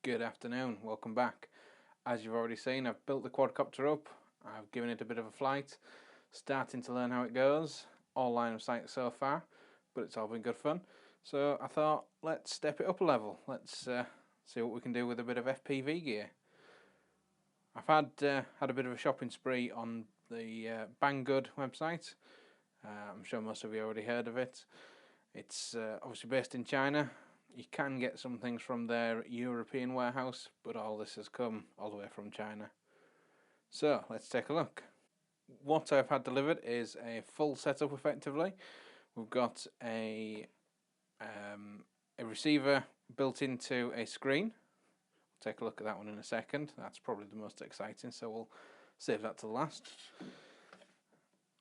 Good afternoon, welcome back. As you've already seen, I've built the quadcopter up, I've given it a bit of a flight, starting to learn how it goes, all line of sight so far, but it's all been good fun. So I thought, let's step it up a level, let's see what we can do with a bit of FPV gear. I've had a bit of a shopping spree on the Banggood website. I'm sure most of you already heard of it. It's obviously based in China. You can get some things from their European warehouse, but all this has come all the way from China. So let's take a look. What I've had delivered is a full setup effectively. We've got a receiver built into a screen. We'll take a look at that one in a second. That's probably the most exciting, so we'll save that to the last.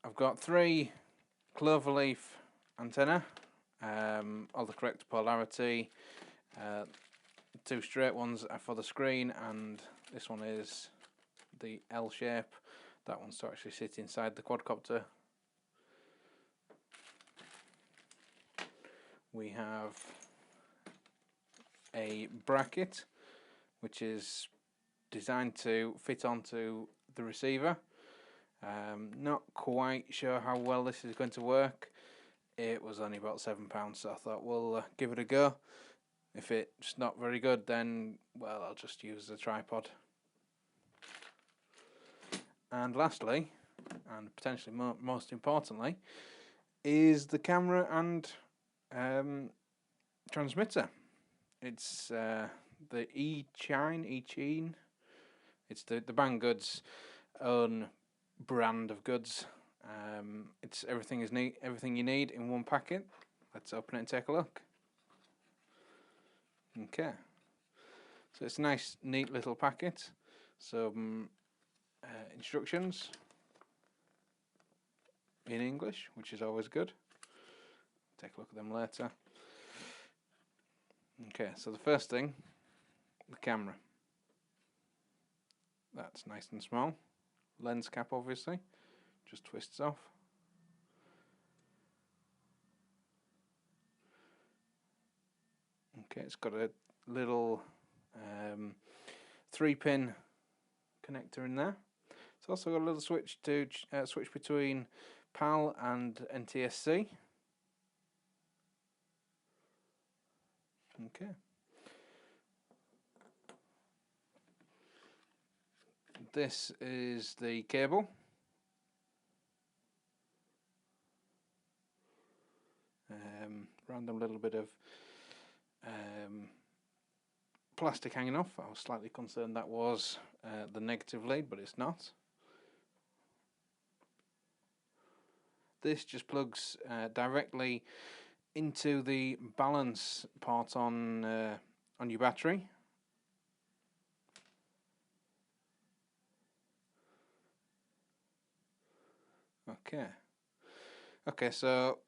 I've got 3 cloverleaf antenna. All the correct polarity, 2 straight ones are for the screen, and this one is the L shape. That one's to actually sit inside the quadcopter. We have a bracket which is designed to fit onto the receiver. Not quite sure how well this is going to work. It was only about £7, so I thought we'll give it a go. If it's not very good, then, well, I'll just use the tripod. And lastly, and potentially most importantly, is the camera and transmitter. It's the E-Chine. It's the Banggood's own brand of goods. It's everything you need in one packet. Let's open it and take a look. Okay, so it's a nice, neat little packet. Some instructions in English, which is always good. Take a look at them later. Okay, so the first thing, the camera. That's nice and small. Lens cap, obviously, just twists off. Okay, it's got a little 3-pin connector in there. It's also got a little switch to switch between PAL and NTSC. Okay. This is the cable. Random little bit of plastic hanging off. I was slightly concerned that was the negative lead, but it's not. This just plugs directly into the balance part on your battery. Okay, so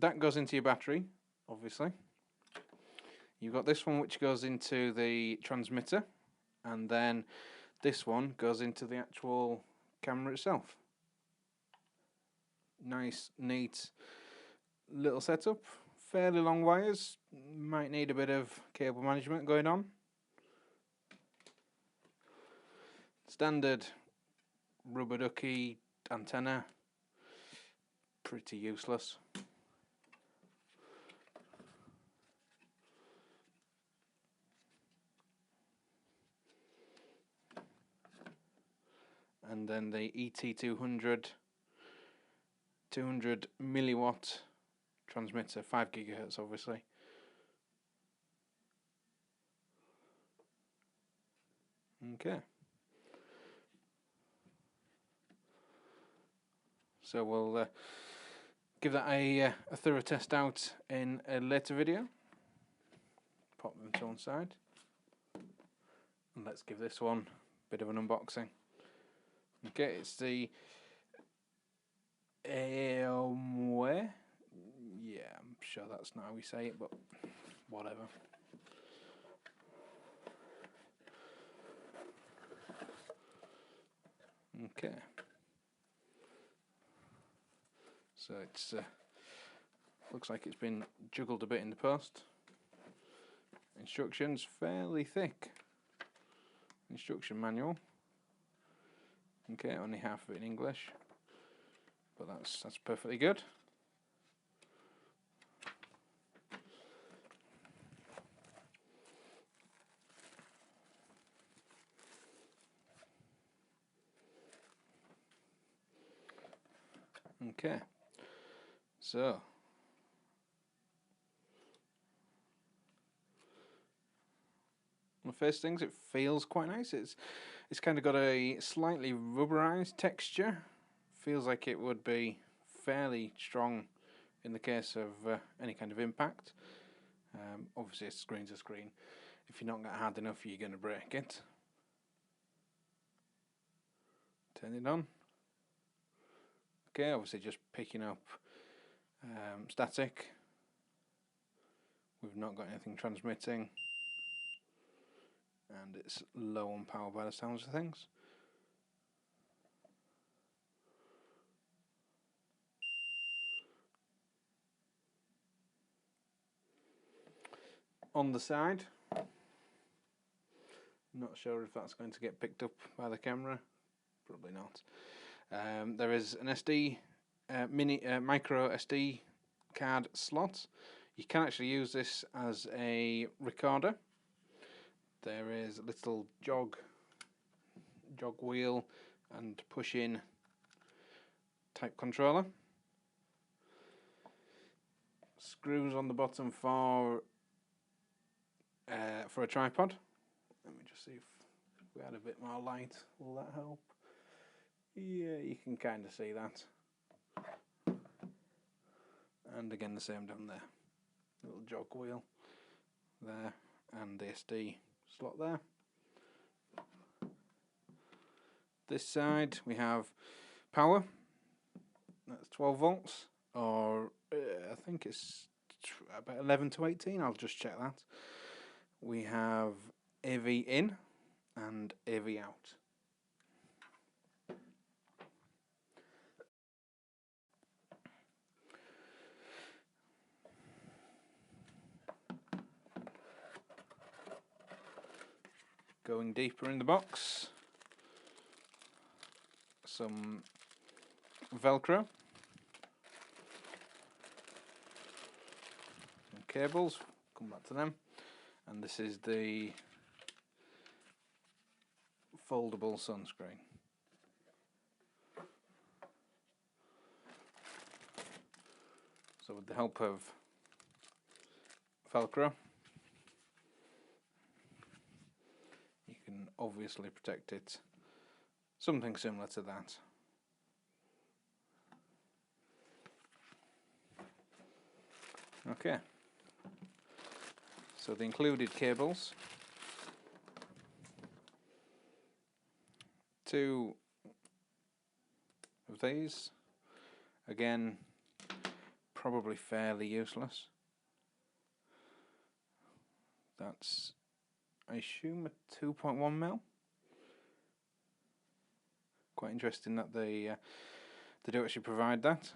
that goes into your battery, obviously. You've got this one which goes into the transmitter, and then this one goes into the actual camera itself. Nice, neat little setup. Fairly long wires. Might need a bit of cable management going on. Standard rubber ducky antenna. Pretty useless. And then the ET200 200 milliwatt transmitter, 5 gigahertz obviously. Okay. So we'll give that a thorough test out in a later video. Pop them to one side. And let's give this one a bit of an unboxing. Okay, it's the Aomwe. Yeah, I'm sure that's not how we say it, but whatever. Okay. So it's looks like it's been juggled a bit in the post. Instructions, fairly thick. Instruction manual. Okay, only half of it in English, but that's perfectly good. Okay, so on the first things, it feels quite nice. It's kind of got a slightly rubberized texture. Feels like it would be fairly strong in the case of any kind of impact. Obviously, a screen's a screen. If you're not hard enough, you're going to break it. Turn it on. Okay, obviously just picking up static. We've not got anything transmitting, and it's low on power by the sounds of things. On the side, not sure if that's going to get picked up by the camera. Probably not. There is an SD micro SD card slot. You can actually use this as a recorder. There is a little jog wheel and push in type controller. Screws on the bottom for a tripod. Let me just see if we had a bit more light. Will that help? Yeah, you can kind of see that. And again, the same down there. Little jog wheel there, and the SD slot there. This side we have power. That's 12 volts, or I think it's about 11 to 18. I'll just check that. We have AV in and AV out. Going deeper in the box, some Velcro, some cables, come back to them, and this is the foldable sunscreen. So with the help of Velcro, you can obviously protect it. Something similar to that. Okay. So the included cables. 2 of these. Again, probably fairly useless. That's, I assume, a 2.1 mil. Quite interesting that they do actually provide that.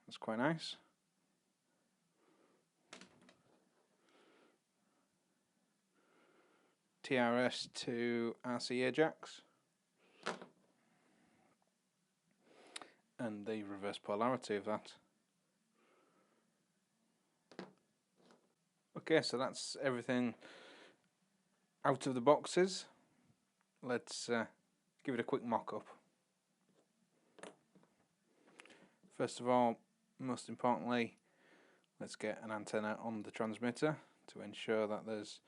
That's quite nice. TRS to RCA jacks. And the reverse polarity of that. Okay, so that's everything out of the boxes. Let's give it a quick mock-up. First of all, most importantly, let's get an antenna on the transmitter to ensure that there's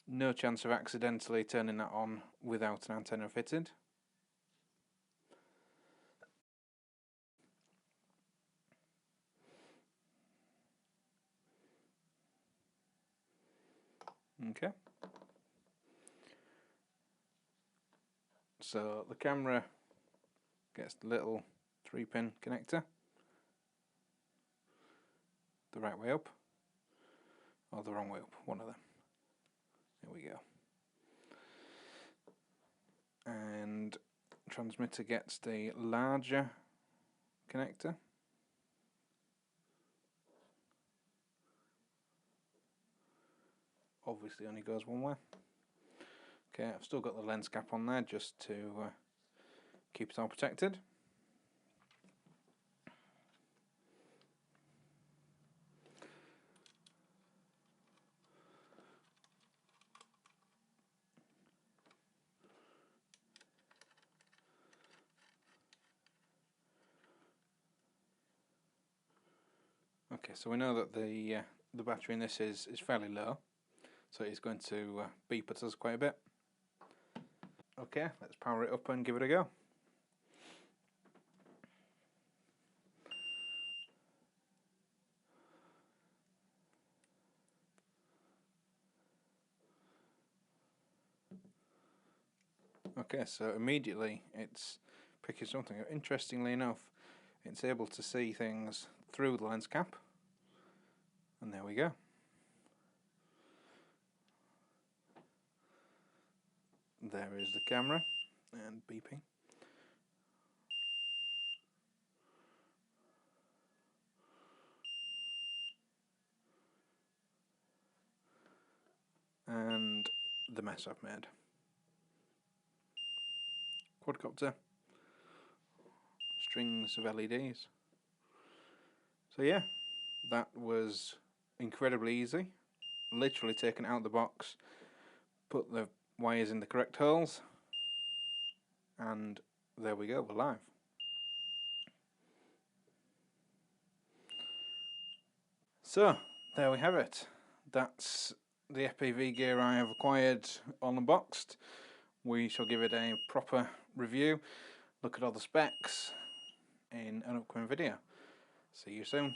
no chance of accidentally turning that on without an antenna fitted. Okay. So the camera gets the little 3-pin connector the right way up, or the wrong way up, one of them. There we go. And transmitter gets the larger connector. obviously only goes one way. Okay, I've still got the lens cap on there just to keep it all protected. Okay, so we know that the battery in this is fairly low, so it's going to beep at us quite a bit. Okay, let's power it up and give it a go. Okay, so immediately it's picking something up. Interestingly enough, it's able to see things through the lens cap, and there we go. There is the camera, and beeping. And the mess I've made. Quadcopter, strings of LEDs. So yeah, that was incredibly easy. Literally taken it out of the box, put the wires in the correct holes, and there we go, we're live. So, there we have it. That's the FPV gear I have acquired all unboxed. We shall give it a proper review, look at all the specs in an upcoming video. See you soon.